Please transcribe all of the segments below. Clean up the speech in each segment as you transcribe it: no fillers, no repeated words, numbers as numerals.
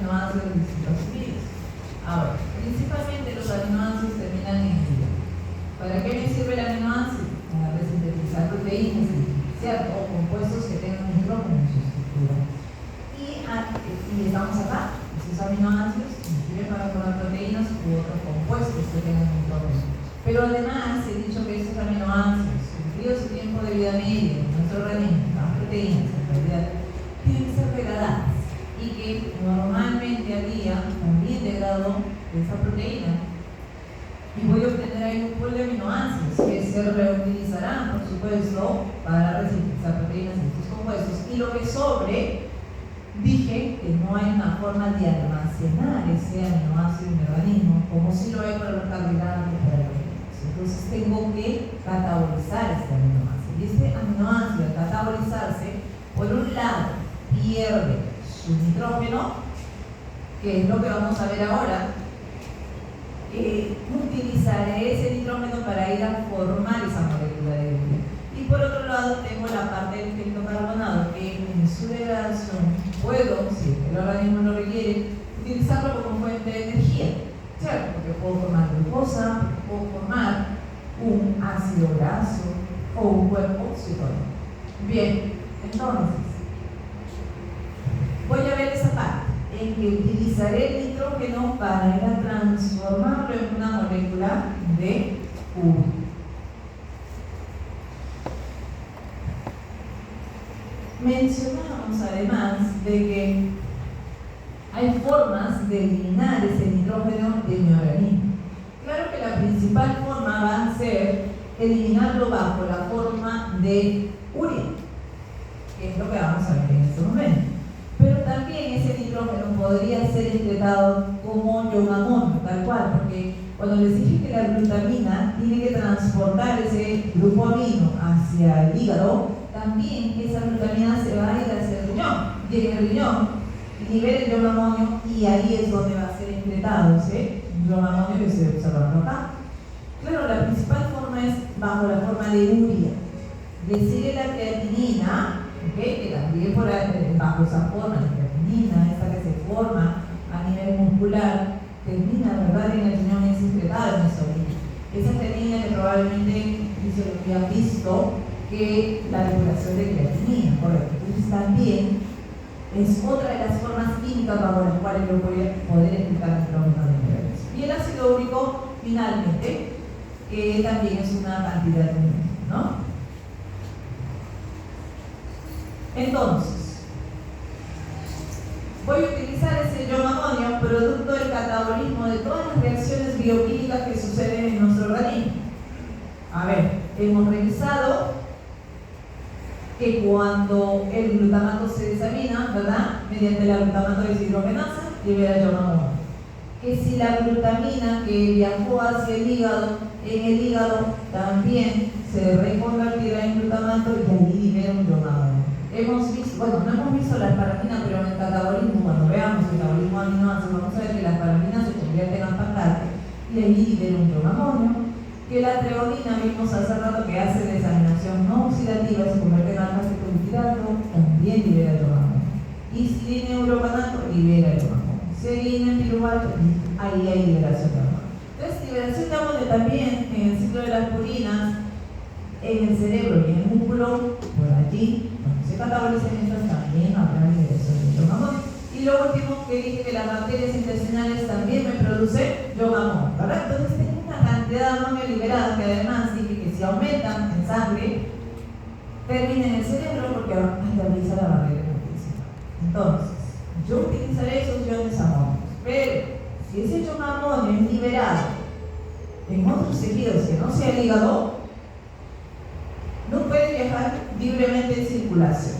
aminoácidos de distintos subidos. Ahora, principalmente los aminoácidos terminan en hilo. ¿Para qué me sirve el aminoácido? Para resintetizar proteínas, ¿cierto? O compuestos que tengan nitrógeno en su estructura. Y estamos acá, esos aminoácidos sirven para formar proteínas u otros compuestos que tengan nitrógeno. Pero además he dicho que estos aminoácidos, cumplido su tiempo de vida media en nuestro organismo, las proteínas en realidad, tienen que ser degradadas y que normalmente había también degradado esa proteína y voy a obtener ahí un pool de aminoácidos que se reutilizarán, por supuesto, para resintetizar proteínas de estos compuestos. Y lo que sobre, dije que no hay una forma de almacenar ese aminoácido en el organismo, como si lo hay para los carbohidratos y para los alimentos. Entonces tengo que catabolizar este aminoácido. Y este aminoácido, al catabolizarse, por un lado, pierde su nitrógeno, que es lo que vamos a ver ahora. Utilizaré ese nitrógeno para ir a formar esa molécula de urea. Y por otro lado tengo la parte del fenilcarbonato que en su degradación puedo, si el organismo lo requiere, utilizarlo como fuente de energía, ¿cierto? Porque puedo formar glucosa, puedo formar un ácido graso o un cuerpo cetona. Bien, entonces voy a ver esa parte en que utilizaré el nitrógeno para ir a transformarlo en una molécula de urea. Mencionamos además de que hay formas de eliminar ese nitrógeno de mi organismo. Claro que la principal forma va a ser eliminarlo bajo la forma de urea, que es lo que vamos a ver en este momento. Pero también ese nitrógeno podría ser excretado como ion amonio, tal cual, porque cuando les dije que la glutamina tiene que transportar ese grupo amino hacia el hígado, también esa glutamina se va a ir hacia el riñón, y en el riñón libera el ion amonio y ahí es donde va a ser excretado ese ion amonio que estoy observando acá. Claro, la principal forma es bajo la forma de urea. Decirle la creatinina, ¿okay? Que también bajo esa forma, la creatinina, esta que se forma a nivel muscular, termina, ¿verdad?, en el riñón y es excretada en nuestra orina. Esa creatinina que probablemente se lo había visto que la depuración de creatinina, correcto. Entonces también es otra de las formas químicas bajo las cuales yo voy a poder explicar nitrógeno de niveles. Y el ácido úrico, finalmente, que también es una cantidad de niveles, ¿no? Entonces, voy a utilizar ese ion amonio producto del catabolismo de todas las reacciones bioquímicas que suceden en nuestro organismo. A ver, hemos revisado que cuando el glutamato se desamina, ¿verdad?, mediante la glutamato deshidrogenasa, libera ion amonio. Que si la glutamina que viajó hacia el hígado, en el hígado también se reconvertirá en glutamato y ahí libera un ion amonio. Hemos visto, bueno, no hemos visto las paraminas, pero en el catabolismo, cuando veamos el catabolismo de aminoácidos, vamos a ver que las paraminas se convierten en aspartate y ahí libera un ion amonio. Que la treonina, vimos hace rato que hace desaminación no oxidativa, se convierte en alfa-cetobutyrato, también libera ion amonio. Histidina urobanato libera ion amonio. Serina en piruvato, ahí hay liberación de amonio. Entonces, liberación de amonio también en el ciclo de las purinas, en el cerebro y en el músculo, por allí, cuando se catabolizan estas también habrá liberación de ion amonio. Y lo último que dije que las bacterias intestinales también me producen ion amonio, ¿verdad? Entonces tengo una cantidad de amonio liberada que además dije que si aumentan en sangre, termina en el cerebro porque atraviesa la barrera intestinal. Entonces, yo utilizaré esos iones amónicos, pero si ese ion amonio es liberado en otros tejidos que no sea el hígado, no puede viajar libremente en circulación.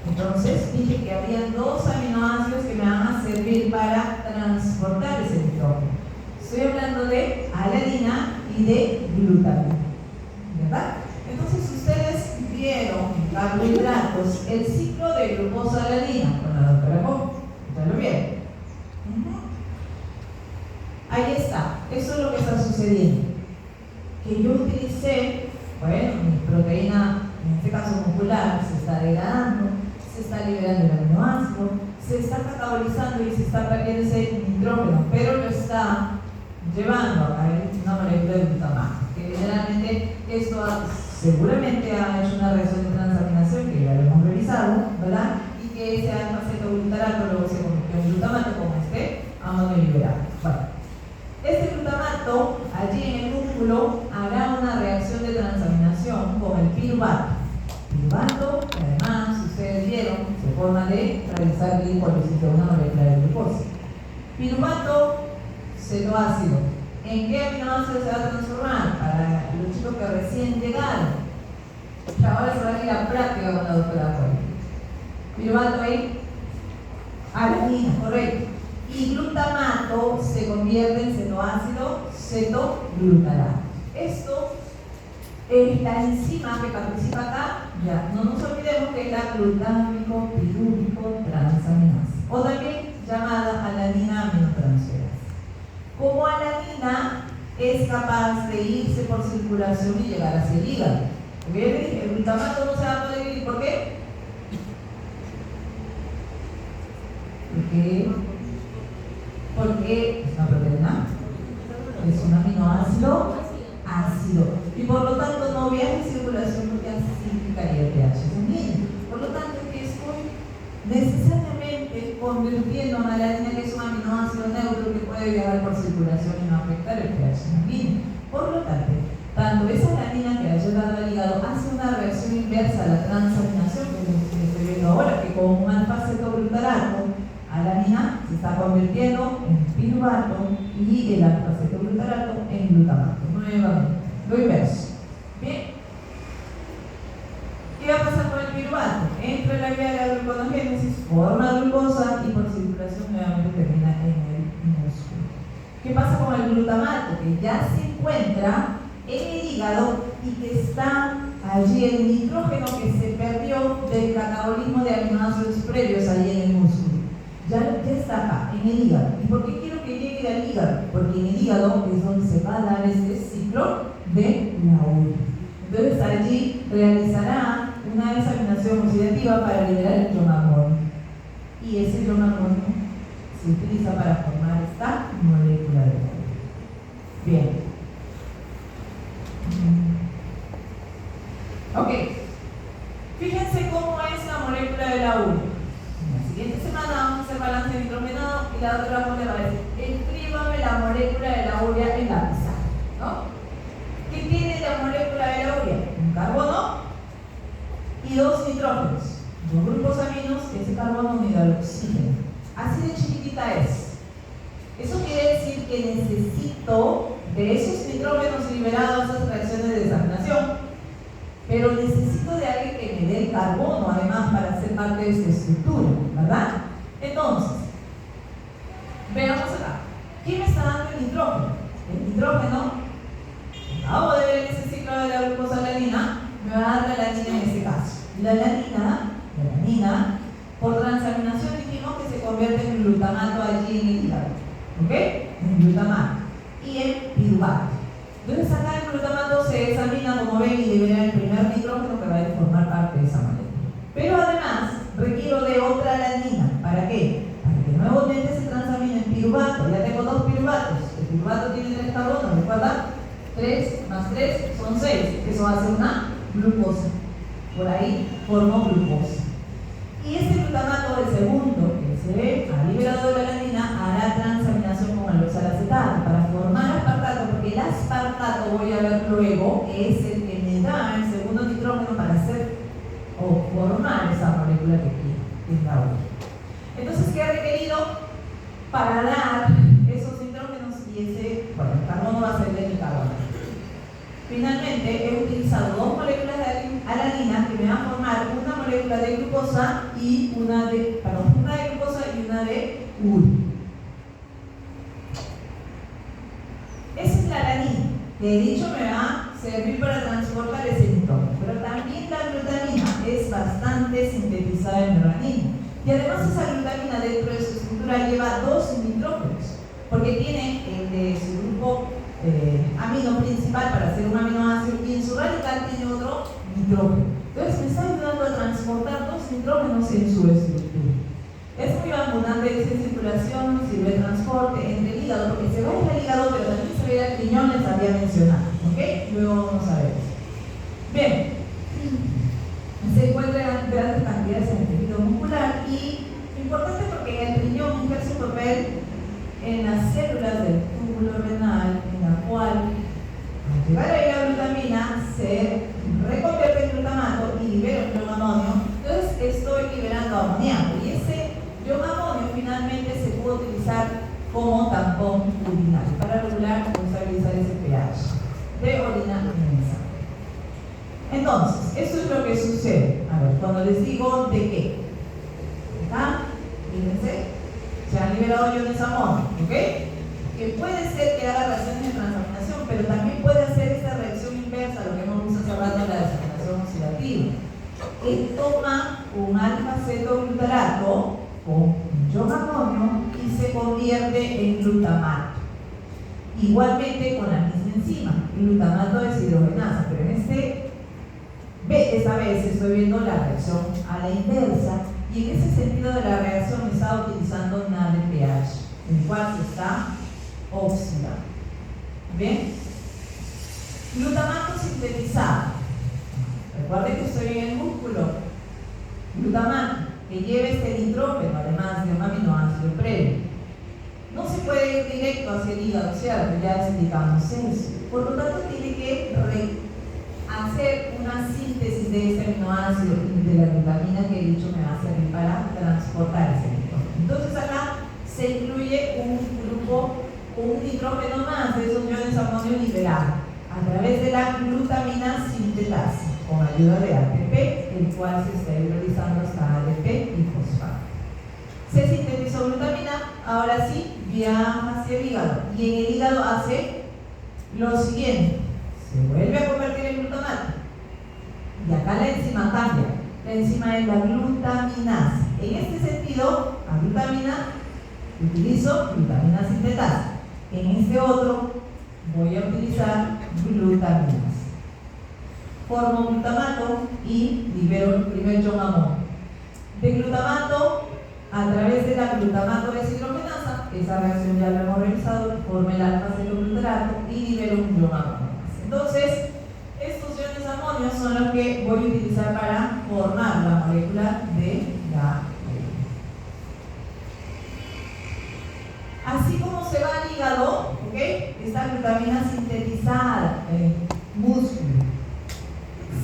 Entonces dije que había dos aminoácidos que me van a servir para transportar ese nitrógeno. Estoy hablando de alanina y de glutamina, ¿verdad? Entonces ustedes vieron en carbohidratos el ciclo de glucosa-alanina con la doctora Pop. ¿Ya lo vieron? Ahí está. Eso es lo que está sucediendo. Que yo utilicé, bueno, mi proteína, en este caso muscular, se está degradando, se está liberando el aminoácido, se está está catabolizando y se está perdiendo ese nitrógeno, pero lo está llevando a una molécula de glutamato, que generalmente esto seguramente ha hecho una reacción de transaminación que ya lo hemos revisado, ¿verdad? Y que ese alfa-cetoglutarato luego se convirtió en glutamato como este amonio liberado. Bueno, este glutamato allí en el músculo hará una reacción de transaminación con el piruvato. Piruvato, que además, si ustedes vieron, se forma de realizar glicólisis de una molécula de glucosa. Piruvato, cetoácido. ¿En qué aminoácido se va a transformar? Para los chicos que recién llegaron. Y ahora se va a ir a práctica con la doctora Juárez. Piruvato ahí, alanina, correcto. Y glutamato se convierte en cetoácido, cetoglutarato. Esto es la enzima que participa acá. Ya, no nos olvidemos que es la glutámico pirúvico transaminasa, o también llamada alanina aminotransferasa. Como alanina es capaz de irse por circulación y llegar hacia el hígado. Porque ya les dije, el glutamato no se va a poder ir. ¿Por qué? Porque es una proteína, es un aminoácido ácido y por lo tanto no viaja en circulación porque acidificaría el pH sanguíneo. Por lo tanto, que estoy necesariamente convirtiendo a la alanina, que es un aminoácido neutro que puede viajar por circulación y no afectar el pH sanguíneo. Por lo tanto esa alanina que ha llegado al hígado hace una reacción inversa a la transaminación que estoy viendo ahora, que con un alfa-cetoglutarato, alanina se está convirtiendo en piruvato y el alfa-cetoglutarato en glutamato. Nuevamente, lo inverso. Bien. ¿Qué va a pasar con el piruvato? Entra en la vía de la gluconeogénesis, forma glucosa y por circulación nuevamente termina en el músculo. ¿Qué pasa con el glutamato? Que ya se encuentra en el hígado y que está allí el nitrógeno que se perdió del catabolismo de aminoácidos previos allí en el músculo. Ya está acá, en el hígado. ¿Y por qué quiero que llegue al hígado? Porque en el hígado es donde se va a dar este ciclo de la urea. Entonces allí realizará una desaminación oxidativa para liberar el ionamonio. Y ese ionamonio se utiliza para formar esta molécula de urea. Bien. Ok. Fíjense cómo es la molécula de la urea. La siguiente semana vamos a hacer balance nitrogenado y la otra vamos a decir, escríbame la molécula de la urea en la pizarra, ¿no? ¿Qué tiene la molécula de la urea? Un carbono y dos nitrógenos, dos grupos aminos, ese carbono unido al oxígeno. Así de chiquitita es. Eso quiere decir que necesito de esos nitrógenos liberados, esas reacciones de desaminación, pero necesito de alguien que me dé el carbono, además, para ser parte de esta estructura, ¿verdad? Entonces, veamos acá. ¿Quién me está dando el nitrógeno? El nitrógeno, acabo de ver en ese ciclo de la glucosalanina, me va a dar la alanina en este caso. La alanina, por transaminación dijimos que se convierte en glutamato allí en el hígado, ¿ok? En glutamato y en piruvato. Entonces acá el glutamato se examina, como ven, y libera el primer nitrógeno que va a formar parte de esa molécula. Pero además requiero de otra alanina. ¿Para qué? Para que nuevamente se transamine en piruvato. Ya tengo dos piruvatos. El piruvato tiene 3 carbonos, ¿recuerda? 3 más 3 son 6. Eso hace una glucosa. Por ahí formo glucosa. Y ese glutamato, el segundo que se ha liberado de la alanina, hará transaminación con el oxalacetato para formar aspartato, porque el aspartato, voy a ver luego, es el que me da el segundo nitrógeno para hacer o formar esa molécula que es la urea. Entonces, ¿qué ha requerido para dar esos nitrógenos? Y ese, bueno, el carbono va a ser de mi carbono. Finalmente, he utilizado dos moléculas de alanina que me van a formar una molécula de glucosa y una de glucosa y una de urea. Esa es la alanina, que he dicho me va a servir para transportar ese nitrógeno. Pero también la glutamina es bastante sintetizada en el organismo. Y además esa glutamina dentro de su estructura lleva dos nitrógenos, porque tiene el de su grupo amino principal para hacer un aminoácido y en su radical tiene otro nitrógeno. Entonces me está ayudando a transportar dos nitrógenos en su estructura. Es muy abundante de circulación, sirve de transporte entre el hígado, porque se va a ir al hígado, pero también se va a ir al riñón, les había mencionado. ¿Ok? Luego vamos a ver eso. Bien, se encuentran grandes cantidades en el tejido muscular y importante porque en el riñón ejerce un papel en las células del túbulo renal, en la cual al llegar ahí la glutamina se reconvierte en glutamato y libera un ion amonio. Entonces estoy liberando amoníaco y ese ion amonio finalmente se puede utilizar como tampón urinario para regular o estabilizar ese pH de orina en el sangre. Entonces, esto es lo que sucede. A ver, cuando les digo de qué, acá, fíjense, se han liberado iones amonio, ¿ok? Que puede ser que haga reacciones de transaminación, pero también puede hacer esta reacción inversa, lo que hemos visto hace rato en la desaminación oxidativa, que toma un alfa-cetoglutarato con un ion amonio y se convierte en glutamato. Igualmente con la misma enzima, glutamato deshidrogenasa, pero en esta vez estoy viendo la reacción a la inversa y en ese sentido de la reacción está utilizando NADPH, el cual se está oxidando. ¿Bien? Glutamato sintetizado. Recuerden que estoy en el músculo. Glutamato, que lleva este nitrógeno, además de un aminoácido previo. No se puede ir directo hacia el hígado, ¿cierto? Ya explicamos eso. Por lo tanto, tiene que hacer una síntesis de este aminoácido y de la glutamina que he dicho me va a servir para transportar ese nitrógeno. Entonces acá se incluye un grupo, un nitrógeno más de esos iones amonio liberado a través de la glutamina sintetasa con ayuda de ATP, el cual se está hidrolizando hasta ADP y fosfato. Se sintetizó glutamina, ahora sí viaja hacia el hígado y en el hígado hace lo siguiente. Se vuelve a convertir en glutamato. Y acá la enzima cambia. La enzima es la glutaminasa. En este sentido, a glutamina utilizo glutamina sintetasa. En este otro voy a utilizar glutaminasa. Formo glutamato y libero el primer ion amonio. De glutamato a través de la glutamato deshidrogenasa, esa reacción ya la hemos revisado, forma el alfa-cetoglutarato y libero un ion amonio. Entonces, estos iones amonios son los que voy a utilizar para formar la molécula de la orina. Así como se va al hígado, ¿ok? Esta glutamina sintetizada en el músculo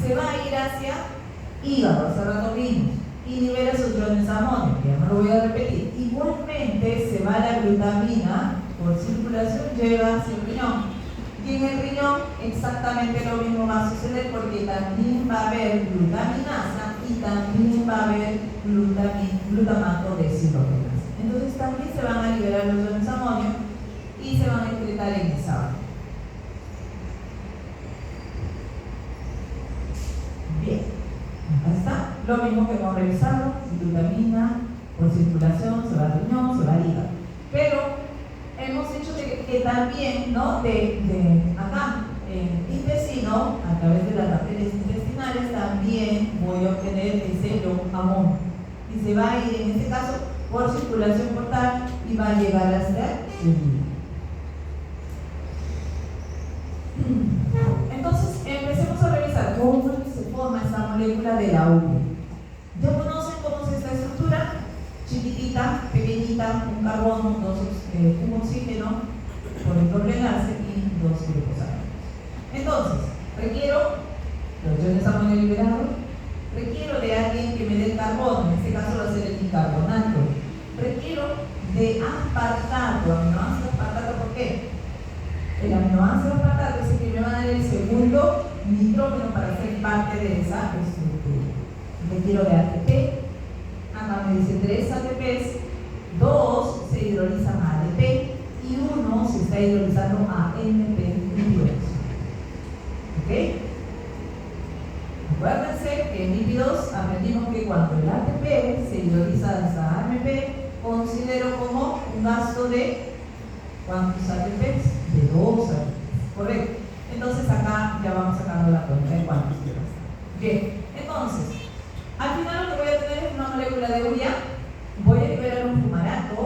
se va a ir hacia hígado, hace rato vimos, y libera sus iones amonios, que ya no lo voy a repetir. Igualmente se va la glutamina por circulación, llega hacia el riñón. Y en el riñón exactamente lo mismo va a suceder porque también va a haber glutaminasa y también va a haber glutamato deshidrogenasa. Entonces también se van a liberar los iones amonio y se van a excretar en esa área. Bien, acá está. Lo mismo que hemos revisado, glutamina por circulación, se va al riñón, se va al hígado. Pero hemos dicho que también, ¿no? Acá, en intestino, a través de las arterias intestinales, también voy a obtener ese ion amonio. Y se va a ir, en este caso, por circulación portal y va a llegar hasta el hígado. Entonces, empecemos a revisar cómo se forma esta molécula de la urea. ¿Ya conocen cómo es esta estructura? Chiquitita, pequeñita, un carbono, un oxígeno por el doble enlace y dos grupos atómicos. Entonces, requiero los iones amonio liberados, requiero de alguien que me dé el carbono, en este caso va a ser el bicarbonato, requiero de aspartato, aminoácido aspartato, ¿por qué? El aminoácido aspartato es el que me va a dar el segundo nitrógeno para ser parte de esa estructura. Requiero de ATP. Acá me dice 3 ATPs, 2 se hidrolizan a ADP y 1 se está hidrolizando a NP-lípidos. ¿Ok? Acuérdense que en lípidos aprendimos que cuando el ATP se hidroliza hasta AMP, considero como un gasto de ¿cuántos ATPs? De 2 ATPs. Correcto. Entonces acá ya vamos sacando la cuenta de cuántos llevas. Bien, entonces al final lo que voy a tener es una molécula de urea. Voy a liberar un fumarato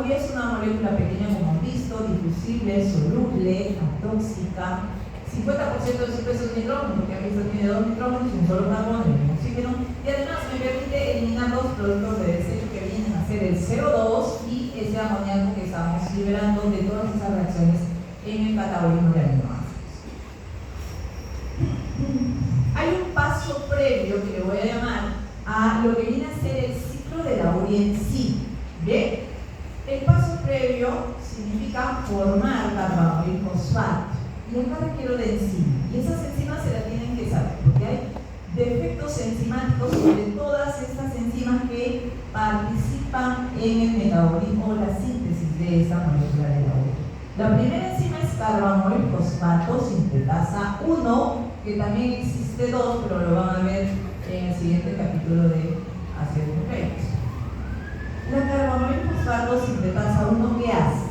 urea es una molécula pequeña, como han visto, difusible, soluble, atóxica. 50% de su peso es nitrógeno, porque aquí se tiene 2 nitrógenos y un solo carbono y un oxígeno. Y además me permite eliminar los productos de desecho que vienen a ser el CO2 y ese amoníaco que estamos liberando de todas esas reacciones en el catabolismo de aminoácidos. Hay un paso previo que le voy a llamar a lo que viene a ser el ciclo de la urea en sí. ¿Bien? El paso previo significa formar carbanoil fosfato. Y acá requiero de enzimas. Y esas enzimas se las tienen que saber, porque hay defectos enzimáticos sobre todas estas enzimas que participan en el metabolismo o la síntesis de esta molécula de la urea. La primera enzima es carbanoil fosfato sintetasa 1, que también existe 2, pero lo van a ver en el siguiente capítulo de ácidos nucleicos. La carbanoil fosfato sintetasa 1, ¿qué hace?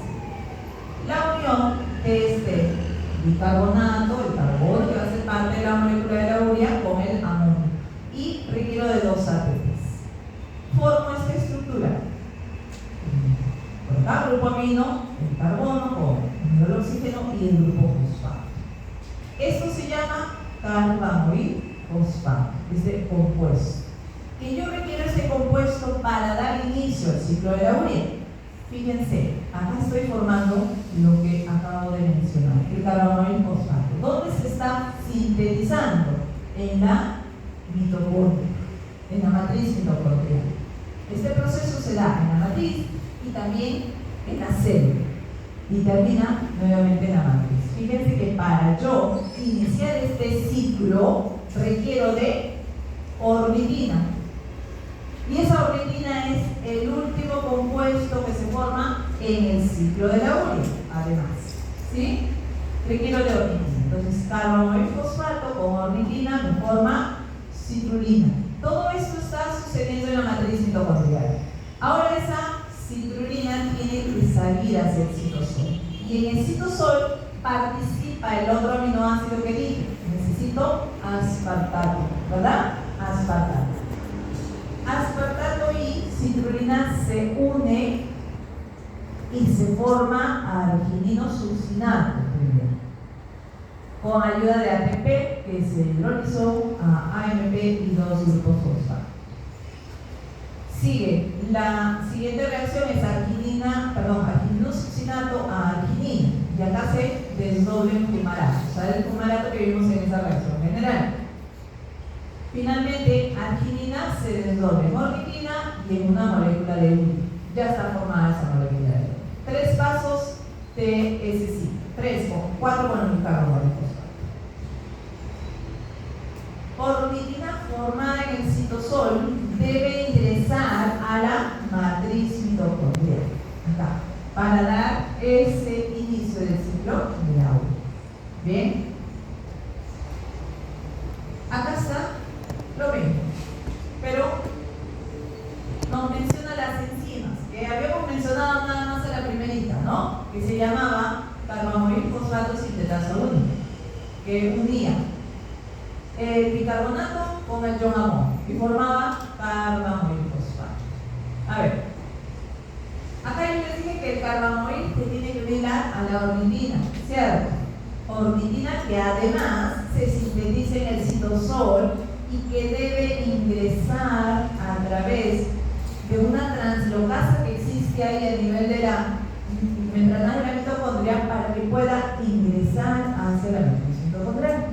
La unión de este bicarbonato, el carbono que va a ser parte de la molécula de la urea, con el amonio. Y requiero de 2 ATPs. Formo esta estructura. Por acá, grupo amino, el carbono con el oxígeno y el grupo fosfato. Esto se llama carbanoil fosfato, este compuesto. Que yo requiero este compuesto para dar inicio al ciclo de la urea. Fíjense, acá estoy formando lo que acabo de mencionar, el carbanoil fosfato. ¿Dónde se está sintetizando? En la mitocondria, en la matriz mitocondrial. Este proceso se da en la matriz y también en la célula y termina nuevamente en la matriz. Fíjense que para yo iniciar este ciclo requiero de ornitina. Y esa ornitina es el último compuesto que se forma en el ciclo de la urea, además. ¿Sí? Requiero de ornitina. Entonces, carbanoil fosfato con ornitina me forma citrulina. Todo esto está sucediendo en la matriz mitocondrial. Ahora esa citrulina tiene que salir hacia el citosol. Y en el citosol participa el otro aminoácido que dije. Necesito aspartato, ¿verdad? Aspartato. Aspartato y citrulina se une y se forma arginino succinato primero, con ayuda de ATP, que es el hidrolisol, AMP y 2 grupos fosfato. Sigue, la siguiente reacción es arginino succinato a arginina, y acá se desdoble en fumarato, o sea, el fumarato que vimos en esa reacción general. Finalmente, arginina se desdoble en ornitina y en una molécula de urea. Ya está formada esa molécula de urea. 3 pasos de ese ciclo. 4 con el carbanoil fosfato. Ornitina formada en el citosol debe ingresar a la matriz mitocondrial. Acá. Para dar ese inicio del ciclo de la urea. ¿Bien? Acá está lo mismo, pero nos menciona las enzimas, que habíamos mencionado nada más a la primerita, ¿no? Que se llamaba carbanoil fosfato sintetasa 1, que unía el bicarbonato con el ion amonio y formaba carbanoil fosfato. A ver, acá yo les dije que el carbanoil se tiene que unir a la ornitina, ¿cierto? Ornitina que además se sintetiza en el citosol y que debe ingresar a través de una translocasa que existe ahí a nivel de la membrana de la mitocondria para que pueda ingresar hacia la matriz mitocondrial.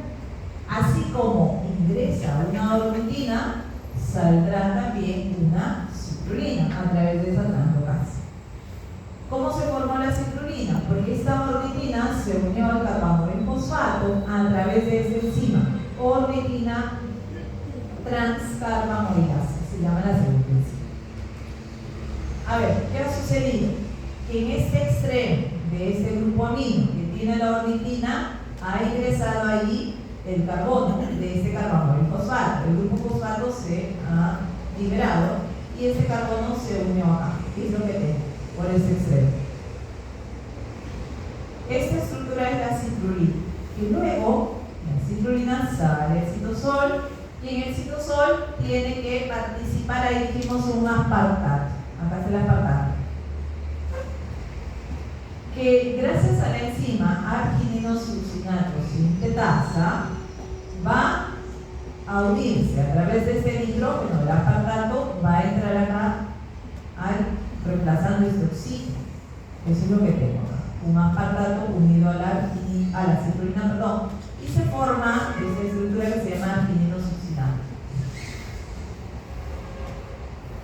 Así como ingresa una ornitina, saldrá también una citrulina a través de esa translocasa. ¿Cómo se formó la citrulina? Porque esta ornitina se unió al carbanoil fosfato a través de esta enzima, ornitina transcarbamolasa, se llama la segunda enzima. A ver, ¿qué ha sucedido? Que en este extremo de este grupo amino que tiene la ornitina, ha ingresado allí el carbono de este carbanoil fosfato. El grupo fosfato se ha liberado y este carbono se unió acá. ¿Qué es lo que tengo? Por este extremo. Esta estructura es la citrulina. Y luego, la citrulina sale al citosol y en el citosol tiene que participar, ahí dijimos, un aspartato. Acá está el aspartato. que gracias a la enzima argininosuccinato sintetasa va a unirse a través de este nitrógeno, el aspartato va a entrar acá reemplazando este oxígeno. Eso es lo que tengo acá, un aspartato unido a la citrulina, y se forma esta estructura que se llama argininosuccinato.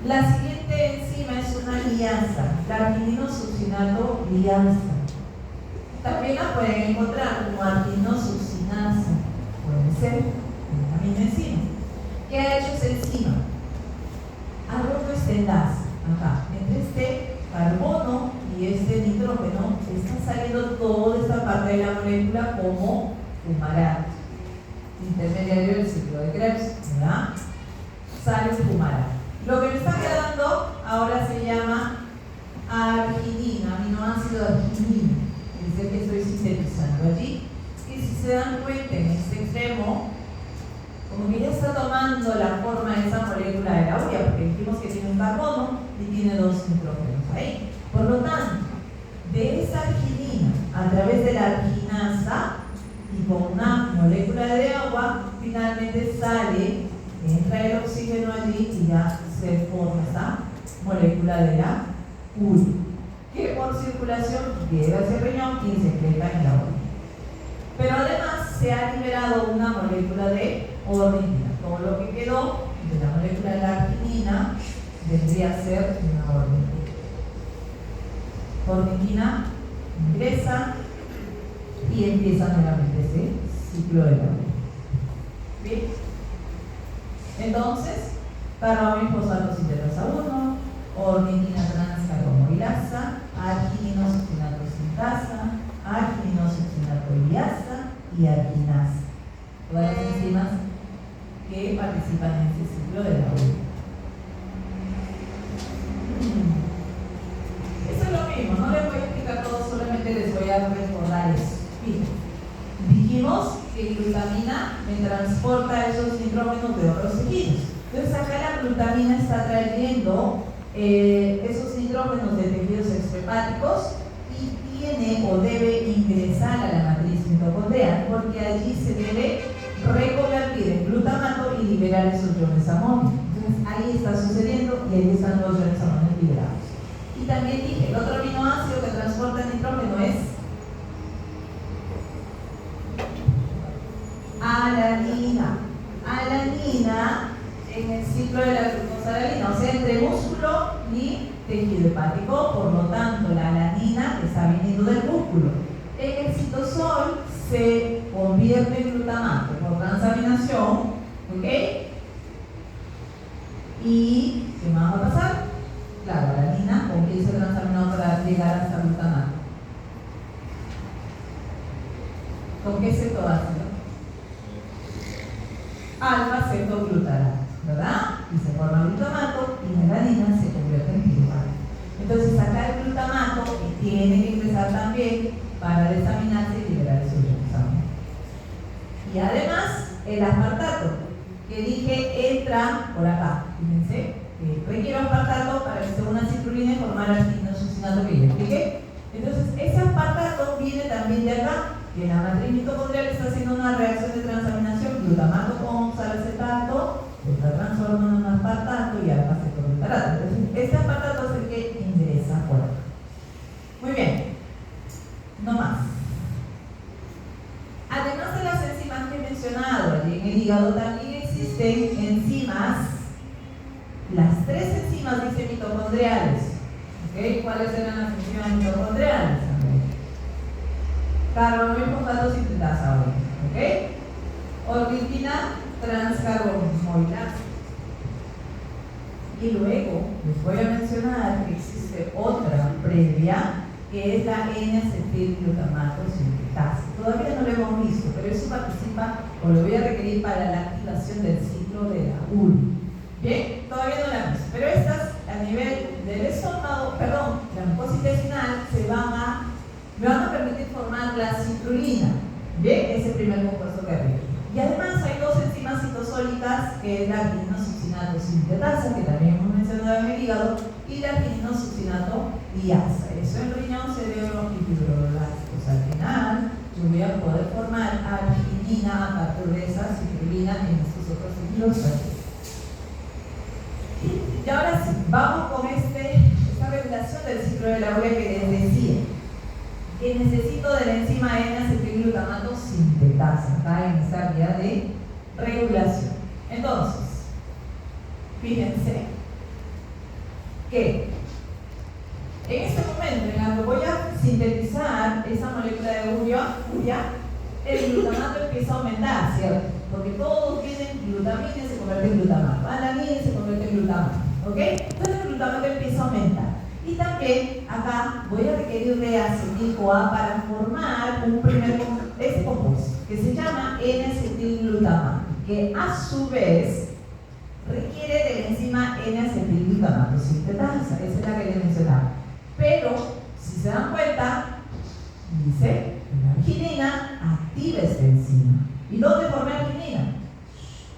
La siguiente enzima es una liasa, la argininosuccinato liasa. También la pueden encontrar como argininosuccinasa, puede ser la misma enzima. ¿Qué ha hecho esa enzima? Ha roto este enlace acá, entre este carbono y este nitrógeno, está saliendo toda esta parte de la molécula como fumarato, intermediario del ciclo de Krebs, ¿verdad? Sale fumarato. Lo que me está quedando ahora se llama arginina, aminoácido arginina, es el que estoy sintetizando allí. Y si se dan cuenta en este extremo, como que ya está tomando la forma de esa molécula de la urea, porque dijimos que tiene un carbono y tiene dos nitrógenos ahí. Por lo tanto, de esa arginina, a través de la arginasa y con una molécula de agua, finalmente sale, entra el oxígeno allí y ya se forma esa molécula de la urea, que por circulación llega a ese riñón y se secreta en la orina. Pero además se ha liberado una molécula de ornitina. Todo lo que quedó de la molécula de la arginina vendría a ser una ornitina. Ornitina ingresa y empieza nuevamente ese ciclo de la orina. ¿Bien? Entonces, carbono y fosfato sintetasa 1, ornitina transcarbomoilasa, argininosuccinato sintasa, argininosuccinato liasa y arginasa. Todas las enzimas que participan en este ciclo de la orina. Eso es lo mismo, no les voy a explicar todo, solamente les voy a recordar eso. Bien. Dijimos que glutamina me transporta esos nitrógenos de otros tejidos. Entonces acá la glutamina está trayendo esos nitrógenos de tejidos extrahepáticos y tiene o debe ingresar a la matriz mitocondrial, porque allí se debe reconvertir en glutamato y liberar esos iones amonio. Entonces ahí está sucediendo y ahí están los iones amonio liberados. Y también dije, el otro aminoácido que transporta el nitrógeno es alanina. Alanina en el ciclo de la glucosalalina, o sea, entre músculo y tejido hepático, por lo tanto, la alanina está viniendo del músculo. En el citosol se convierte en glutamato por transaminación, ¿ok? ¿Y qué más va a pasar? Claro, la alanina comienza a transaminado para llegar hasta glutamato. ¿Con qué cetoácido? Alfa-cetoglutarato, ¿verdad? Y se forma glutamato y la alanina se convierte en piruvano. Entonces acá el glutamato que tiene que ingresar también para desaminarse y liberar esos iones amonio. Y además el aspartato, que dije entra por acá. Fíjense, requiere aspartato para que sea una citrulina y formar argininosuccinato que ya expliqué. Entonces ese aspartato viene también de acá, que la matriz mitocondrial está haciendo una reacción de transaminación, glutamato con salacetato, está transformando en aspartato y alfa-cetoglutarato. Entonces este aspartato es el que ingresa por acá. Muy bien, no más. Además de las enzimas que he mencionado allí en el hígado, también existen enzimas, las tres enzimas dice mitocondriales. ¿Okay? ¿Cuáles eran las enzimas mitocondriales? Carbono y fosfato sintetasa 1, ¿ok? Ornitina transcarbomoilasa. Y luego les voy a mencionar que existe otra previa, que es la N-acetilglutamato sintetasa. Todavía no lo hemos visto, pero eso participa o lo voy a requerir para la activación del ciclo de la urea. Bien, todavía no la hemos visto, pero estas a nivel del estómago, perdón, la mucosa intestinal me van a permitir formar la citrulina. Bien, ese es el primer compuesto que requiere. Y además hay dos enzimas citosólicas, que es la argininosuccinato sintetasa, que también hemos mencionado en el hígado, y la argininosuccinato y asa. Eso en riñón, cerebro y fibroblastos. Al final, yo voy a poder formar arginina a partir de esa citrulina en estos otros tejidos. Y ahora sí, vamos con esta regulación del ciclo de la urea que les decía. Que necesito de la enzima N-acetilglutamato sintetasa, acá en esta vía de regulación. Entonces, fíjense que en este momento en el que voy a sintetizar esa molécula de urea, el glutamato empieza a aumentar, ¿cierto? Porque todos tienen glutamina y se convierte en glutamato, alanina y se convierte en glutamato, ¿ok? Entonces el glutamato empieza a aumentar. Y también acá voy a requerir de acetil-CoA para formar un primer compuesto que se llama N-acetilglutamato, que a su vez requiere de la enzima N-acetilglutamato sintetasa. Esa es la que les mencionaba. Pero, si se dan cuenta, dice, la arginina activa esta enzima. ¿Y dónde formé arginina?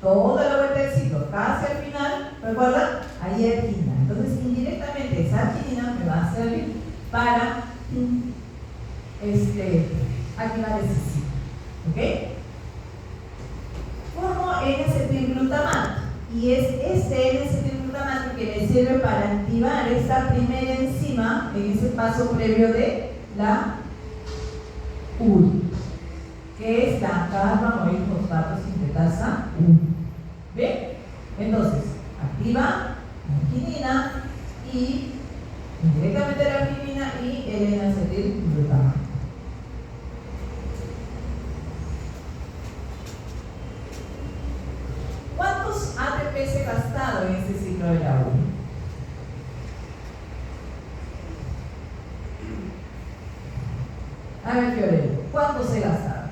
Toda la vuelta del ciclo, casi al final, ¿recuerdan? Ahí hay arginina. Entonces, indirectamente, esa arginina me va a servir para activar ese ciclo. ¿Ok? Formo N-acetilglutamato. Y es este N-acetilglutamato que me sirve para activar esta primera enzima en ese paso previo de la urea, que es la carbamidofosfato sintetasa 1. ¿Bien? Entonces, activa la arginina y indirectamente la arginina y el N-acetilglutamato. ¿Cuántos ATP se gastado en este ciclo de la urea? A ver, Fiorello, ¿cuántos se gastaron?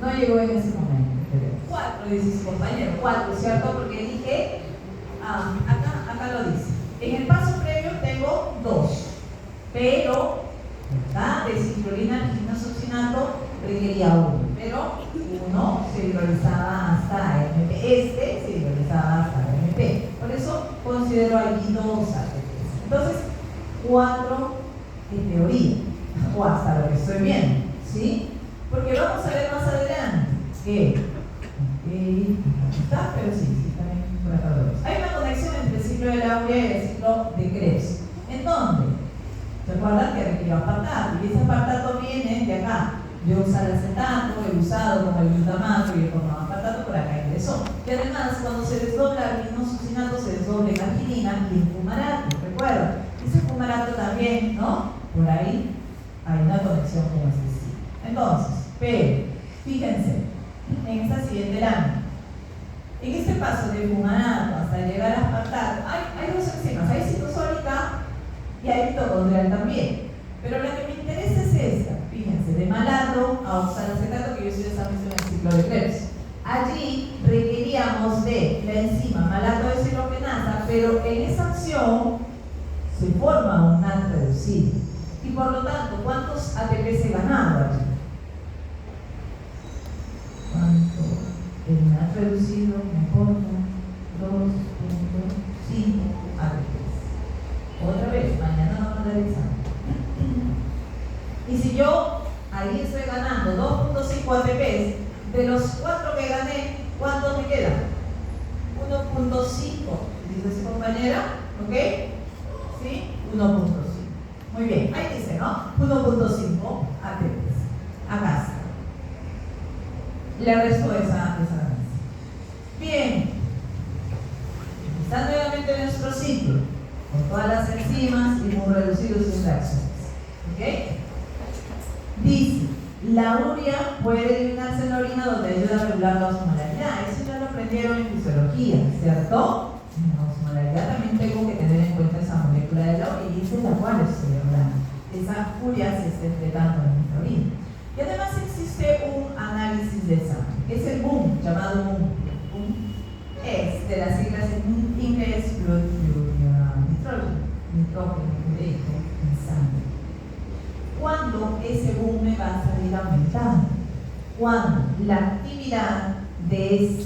No llegó en ese momento, creo. 4, dice su compañero. 4, ¿cierto? Porque dije, acá lo dice. En el paso previo tengo 2, pero, ¿verdad? De citrulina arginosuccinato requería 1, pero 1 se hidrolizaba hasta MP. Este se hidrolizaba hasta MP. Por eso considero allí 2 ATPs. Entonces, 4 en teoría, o hasta lo que estoy viendo, ¿sí? Porque vamos a ver más adelante que está, pero sí, también por acá lo vemos. Hay una conexión entre el ciclo de la urea y el ciclo de Krebs. ¿En dónde? ¿Se acuerdan que requirió aspartato? Y ese aspartato viene de acá. Yo usar el acetato, he usado como el glutamato y he formado aspartato, por acá ingresó. Y además, cuando se desdobla el arginosuccinato, se desdobla en arginina y en fumarato, ¿recuerdan? Ese fumarato también, ¿no? Por ahí hay una conexión con este ciclo. Entonces, pero, fíjense, en esta siguiente lámina, en este paso de fumarato hasta llegar a aspartato, hay 2 enzimas, hay citosólica y hay mitocondrial también. Pero la que me interesa es esta, fíjense, de malato a oxalacetato, que yo estoy estableciendo en el ciclo de Krebs. Allí requeríamos de la enzima malato deshidrogenasa, pero en esa acción se forma un NAT reducido. Y por lo tanto, ¿cuántos ATP se ganaron allí? ¿Cuánto? El NAT reducido me aporta 2.5 ATPs. Otra vez, mañana vamos a dar el examen. Y si yo ahí estoy ganando 2.5 ATPs, de los 4 que gané, ¿cuántos me quedan? 1.5, dice su compañera, ¿ok? ¿Sí? 1.5. Muy bien, ahí dice, ¿no? 1.5 ATPs. Acá está. Le resto esa ganancia. Bien. Está nuevamente nuestro ciclo, con todas las enzimas y muy reducidos sus reacciones. ¿Ok? Dice, la urea puede eliminarse en la orina donde ayuda a regular la osmolaridad. Eso ya lo aprendieron en fisiología, ¿cierto? En la osmolaridad también tengo que tener en cuenta esa molécula de la urea y esa es la cual estoy hablando. Esa urea se está excretando en nuestra orina. Y además existe un análisis de sangre, que es el BOOM, llamado BOOM. BOOM es de las siglas en inglés blood nitrógeno en sangre. ¿Cuándo ese boom me va a salir aumentando? Cuando la actividad de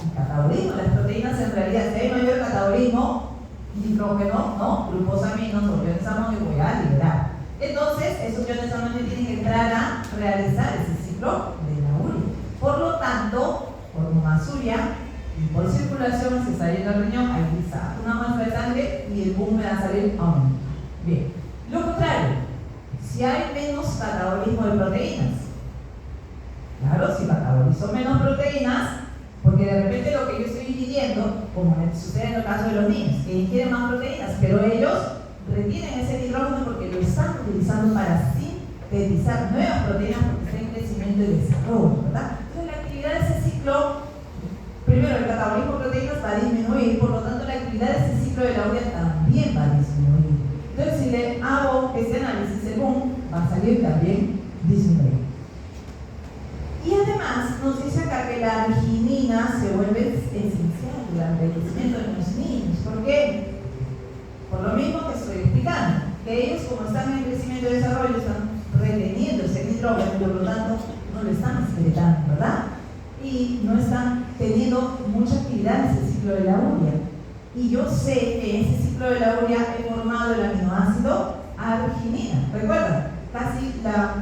el catabolismo de las proteínas en realidad, si hay mayor catabolismo, nitrógeno, ¿no? Glucosaminos o iones amonio voy a liberar. Entonces, esos iones amonio tienen que entrar a realizar ese ciclo de la urea. Por lo tanto, por hematuria y por circulación se está yendo al riñón, ahí está una muestra de sangre y el boom me va a salir aumenta. Bien, lo contrario, si hay menos catabolismo de proteínas, claro, si catabolizo menos proteínas, porque de repente lo que yo estoy ingiriendo, como sucede en el caso de los niños, que ingieren más proteínas, pero ellos retienen ese nitrógeno porque lo están utilizando para sintetizar nuevas proteínas porque está en crecimiento y desarrollo, ¿verdad? Entonces la actividad de ese ciclo, primero el catabolismo de proteínas va a disminuir, por lo tanto la actividad de ese ciclo de la urea también va a disminuir. Entonces si le hago este análisis, el boom va a salir también disminuido. Y además nos dice acá que la arginina se vuelve esencial durante el crecimiento de los niños. ¿Por qué? Por lo mismo que estoy explicando, que ellos como están en crecimiento y desarrollo están reteniendo ese nitrógeno y por lo tanto no lo están excretando, ¿verdad? Y no están teniendo mucha actividad en ese ciclo de la urea. Y yo sé que en ese ciclo de la urea he formado el aminoácido arginina. ¿Recuerdan? Casi la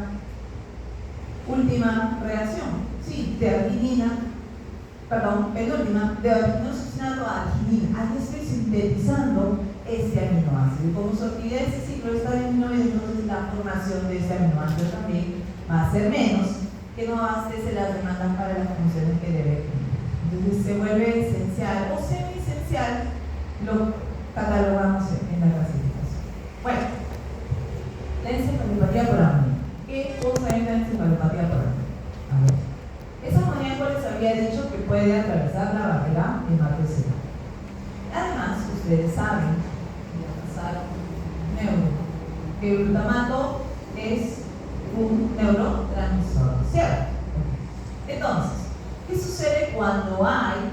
última reacción, sí, de arginina, perdón, penúltima, de arginosucinato a arginina. Aquí estoy sintetizando este aminoácido. Y como su actividad de este ciclo está disminuyendo, entonces la formación de este aminoácido también va a ser menos, que no abastece las demandas para las funciones que debe cumplir. Entonces se vuelve esencial o semi-esencial, lo catalogamos en la clasificación. Bueno, la encefalopatía por amonía. ¿Qué cosa es la encefalopatía por amonía? A ver, esa amoníaco les había dicho que puede atravesar la barrera hematocelular. Además, ustedes saben, que el glutamato es un neurotransmisor, ¿cierto? Entonces, ¿qué sucede cuando hay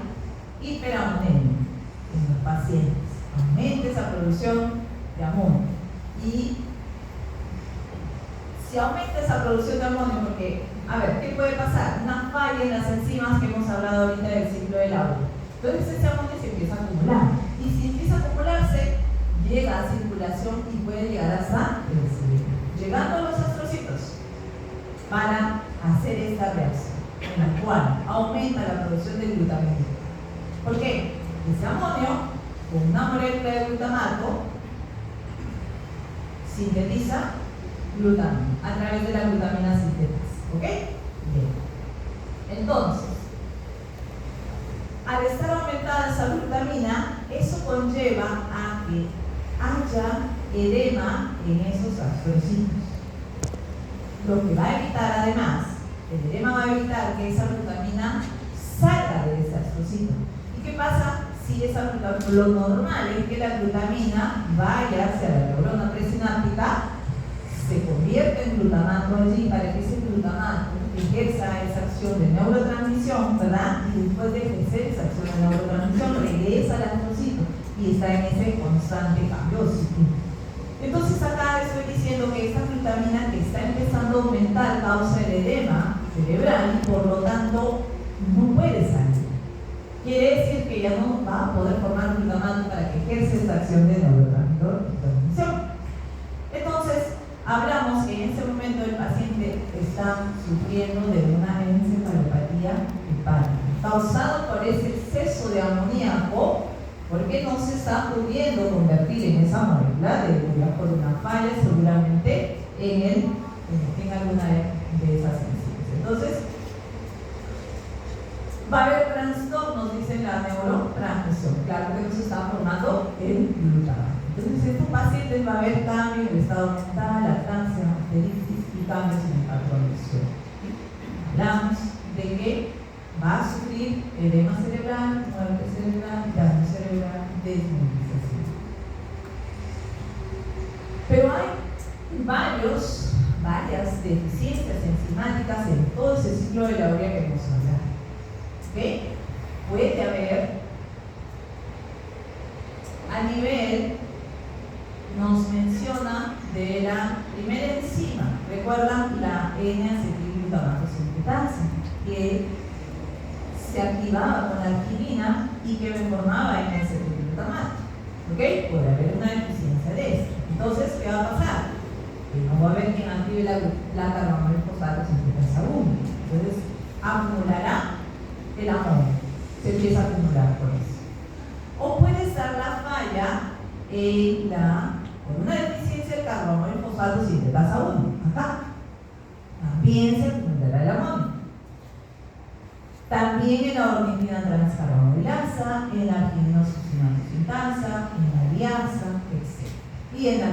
hiperamonemia en los pacientes? Aumenta esa producción de amonio. Y si aumenta esa producción de amonio, porque, a ver, ¿qué puede pasar? Una falla en las enzimas que hemos hablado ahorita del ciclo del agua. Entonces ese amonio se empieza a acumular. Y si empieza a acumularse, llega a circulación y puede llegar hasta el cerebro, llegando a los astrocitos para hacer esta reacción, en la cual aumenta la producción de glutamina. ¿Por qué? Ese amonio, con una molécula de glutamato, sintetiza glutamina a través de la glutamina sintética. ¿Ok? Bien. Entonces, al estar aumentada esa glutamina, eso conlleva a que haya edema en esos astrocitos. Lo que va a evitar además, el edema va a evitar que esa glutamina salga de ese astrocito. ¿Y qué pasa si esa glutamina? Lo normal es que la glutamina vaya hacia la neurona presináptica, se convierte en glutamato allí para que ese glutamato ejerza esa acción de neurotransmisión, ¿verdad? Y después de ejercer esa acción de neurotransmisión regresa al astrocito y está en ese constante cambio cíclico. Entonces acá estoy diciendo que esta glutamina que está empezando a aumentar causa el edema cerebral y por lo tanto no puede salir. Quiere decir que ya no va a poder formar glutamato para que ejerza esta acción de neurotransmisión. Entonces, hablamos que en ese momento el paciente está sufriendo de una encefalopatía hepática, causado por ese exceso de amoníaco, porque no se está pudiendo convertir en esa molécula de urea por una falla seguramente en alguna de esas enzimas. Entonces, va a haber trastornos, dice la neurotransmisión. Claro que no se está formando el glutamato. Entonces, en estos pacientes va a haber cambios en el estado mental, lactancia, icteritis y cambios en el patrón de sueño. Hablamos de que va a sufrir edema cerebral, muerte cerebral, daño cerebral, desmovilización. Pero hay varias deficiencias enzimáticas en todo ese ciclo de la urea que hemos hablado. ¿Okay? Puede haber a nivel, nos menciona de la primera enzima, recuerdan la N-acetilglutamato sintetasa, que se activaba con la arginina y que me formaba en ese glutamato. ¿Ok? Puede haber una deficiencia de esto. Entonces, ¿qué va a pasar? Que no va a haber quien active la carbono fosfato sintetasa 1. Entonces, acumulará el amonio. Se empieza a acumular por eso. O puede estar la falla con una deficiencia del carbono fosfato sintetasa 1. Acá. También se acumulará el amonio. También en la ornitina transcarbamilasa, en la argininosucinato sintasa, en la liasa, etc. Y en las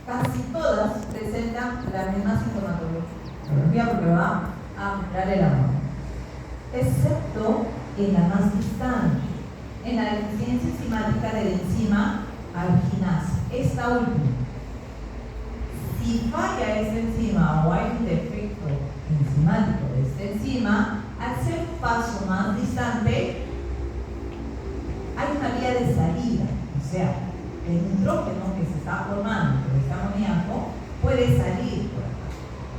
casi todas presentan la misma sintomatología porque va a acumular el amonio, excepto en la más distante, en la deficiencia enzimática de la enzima arginasa. Esta última, si falla esta enzima o hay un defecto enzimático de esta enzima, al ser un paso más distante, hay una vía de salida, o sea, el nitrógeno que se está formando por este amoníaco puede salir por acá,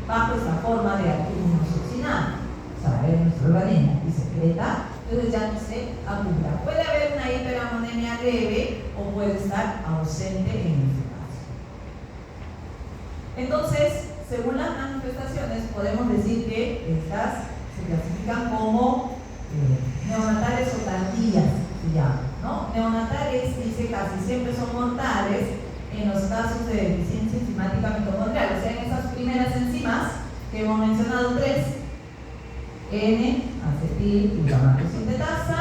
bajo esta forma de argininosucinato. O sea, es nuestro organismo y secreta, entonces ya no se acumula. Puede haber una hiperamonemia leve o puede estar ausente en este caso. Entonces, según las manifestaciones, podemos decir que estas se clasifican como neonatales o tardías, se llama, ¿no? Neonatales, dice, casi siempre son mortales en los casos de deficiencia enzimática mitocondrial, o sea, en esas primeras enzimas que hemos mencionado, 3, N-acetilglutamato sintetasa,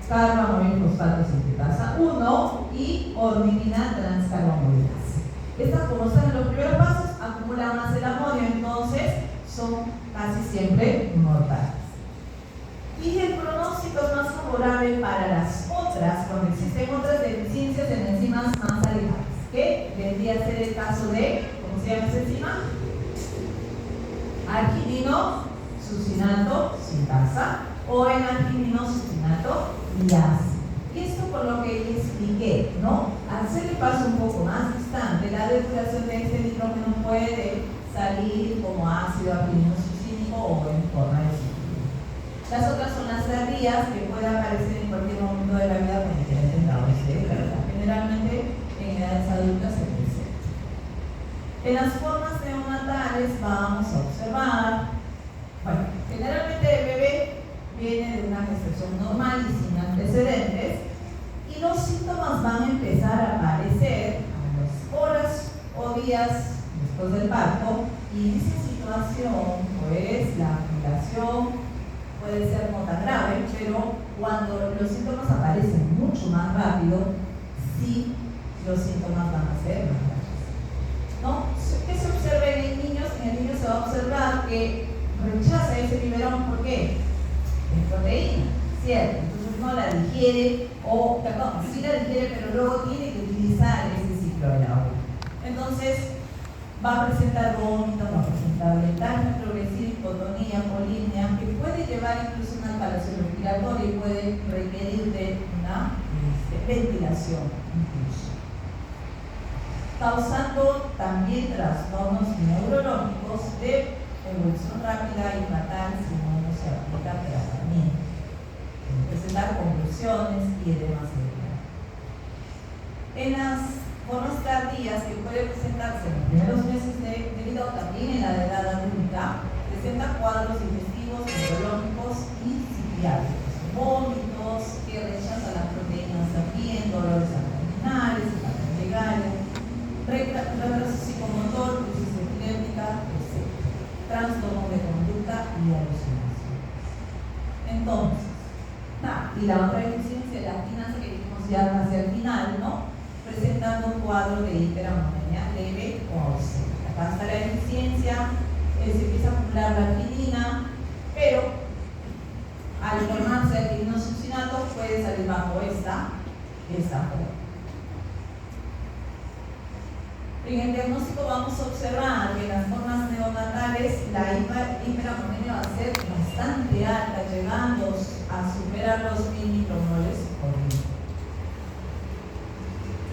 carbamoil fosfato sintetasa 1 y ornitina transcarbamilasa. Estas, como están en los primeros pasos, acumulan más el amonio, entonces son casi siempre mortales. Y el pronóstico es más favorable para las otras, cuando existen otras deficiencias en enzimas más alejadas, que vendría a ser el caso de, ¿cómo se llama esa enzima? Argininosucinato sintasa o en argininosucinato liasa. Y esto por lo que ya expliqué, ¿no? Al ser el paso un poco más distante, la depuración de este nitrógeno puede salir como ácido argininosucínico o en forma de ciclina. Las otras son las tardías que pueden aparecer en cualquier momento de la vida cuando quieran entrar generalmente en edades adultas se presenta. En las formas neonatales vamos a observar, bueno, generalmente el bebé viene de una gestación normal y sin antecedentes, y los síntomas van a empezar a aparecer a las horas o días después del parto, y en esa situación, pues, la acumulación puede ser no tan grave, pero cuando los síntomas aparecen mucho más rápido, sí, los síntomas van a ser más graves, ¿no? ¿Qué se observa en el niño? En el niño se va a observar que rechaza ese biberón, ¿por qué? Es proteína, ¿cierto? Entonces no la digiere, o perdón, sí la digiere, pero luego tiene que utilizar ese ciclo de la uva. Entonces va a presentar vómito, va a presentar letargia progresiva, hipotonía, polimnia, que puede llevar incluso una alteración respiratoria y puede requerir de una ventilación incluso, causando también trastornos neurológicos de evolución rápida y fatal si no se aplica tratamiento. Presentar convulsiones y edema cerebral. En las formas tardías que puede presentarse en los primeros meses de vida o también en la edad adulta, presenta cuadros digestivos, neurológicos y psiquiátricos, vómitos que rechazan las proteínas también, dolores abdominales, retraso psicomotor, crisis epiléptica, etc. Trastorno de conducta y alucinación. Entonces, y la otra deficiencia, la quinasa que dijimos ya hacia el final, ¿no? Presentando un cuadro de hiperamonemia leve o ausente. Acá está la deficiencia, se empieza a acumular la arginina, pero al formarse argininosucinato puede salir bajo esta forma. En el diagnóstico vamos a observar que en las formas neonatales la hiperamonemia va a ser bastante alta, llegando a superar los 1000 micromoles por litro.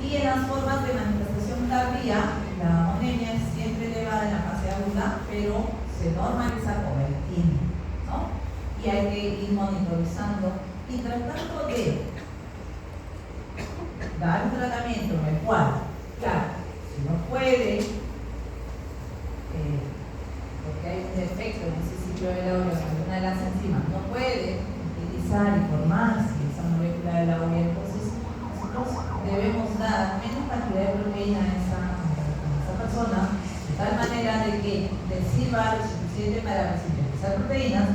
Y en las formas de manifestación tardía, la amonemia es siempre elevada en la fase aguda, pero se normaliza con el tiempo, ¿no? y hay que ir monitorizando y tratando de dar un tratamiento en el cual, claro, si no puede, porque hay un defecto en ese ciclo del aureo, una de las enzimas no puede utilizar y formarse esa molécula del aureo, entonces nosotros debemos dar menos cantidad de proteína a esa persona, de tal manera de que le sirva lo suficiente para sintetizar proteínas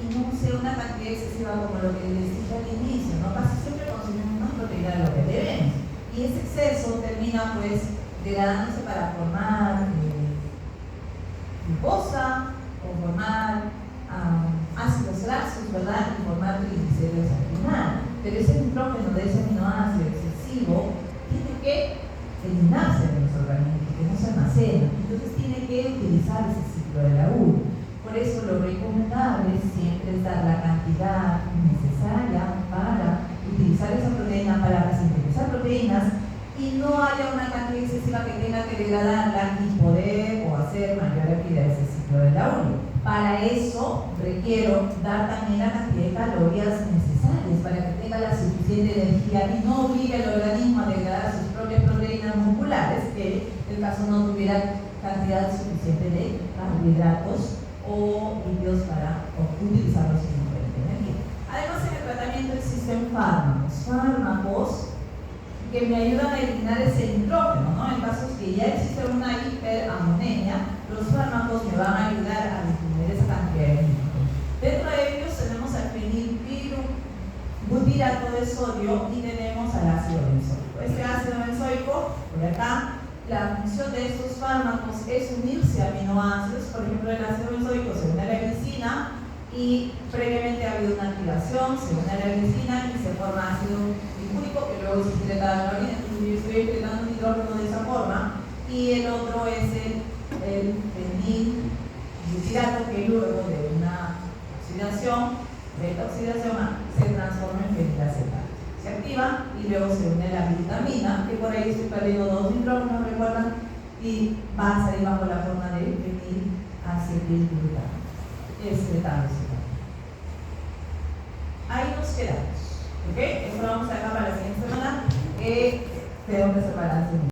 y no sea una cantidad excesiva como lo que les dije al inicio, ¿no? Casi siempre consumimos más proteína de lo que debemos y ese exceso termina pues degradándose para formar glucosa o formar ácidos grasos, ¿verdad? Y formar triglicéridos al final. Pero ese nitrógeno de ese aminoácido excesivo tiene que eliminarse de nuestro organismo, que no se almacena. Entonces tiene que utilizar ese ciclo de la U. Por eso lo recomendable siempre es dar la cantidad necesaria para utilizar esa proteína para sintetizar proteínas y no haya una cantidad excesiva que tenga que degradarla y poder o hacer mayor actividad de ese ciclo de la U. Para eso requiero dar también la cantidad de calorías necesarias para que tenga la suficiente energía y no obligue al organismo a degradar sus propias proteínas musculares, que en el caso no tuviera cantidad suficiente de carbohidratos o lípidos para utilizarlos como fuente de energía. Además, en el tratamiento existen fármacos que me ayudan a eliminar ese nitrógeno, ¿no? En casos que ya existe una hiperamonemia, los fármacos me van a ayudar a disminuir esa cantidad de nitrógeno. Dentro de ellos tenemos al fenilbutirato de sodio y tenemos al ácido benzoico. Este ácido benzoico, por acá, la función de estos fármacos es unirse a aminoácidos. Por ejemplo, el ácido benzoico se une a la glicina y previamente ha habido una activación, se une a la glicina y se forma ácido glicúrico que luego se excreta a la orina. Entonces yo estoy excretando nitrógeno de esa forma y el otro es el fenilbutirato que luego de una oxidación, beta oxidación, se transforma en fenilacetato. Se activa y luego se une a la glutamina, que por ahí estoy perdiendo 2 nitrógenos, recuerdan, y va a salir bajo la forma de fenilacetilglutamato. Ahí nos quedamos. ¿Ok? Eso lo vamos a dejar para la siguiente semana. Tengo que separar.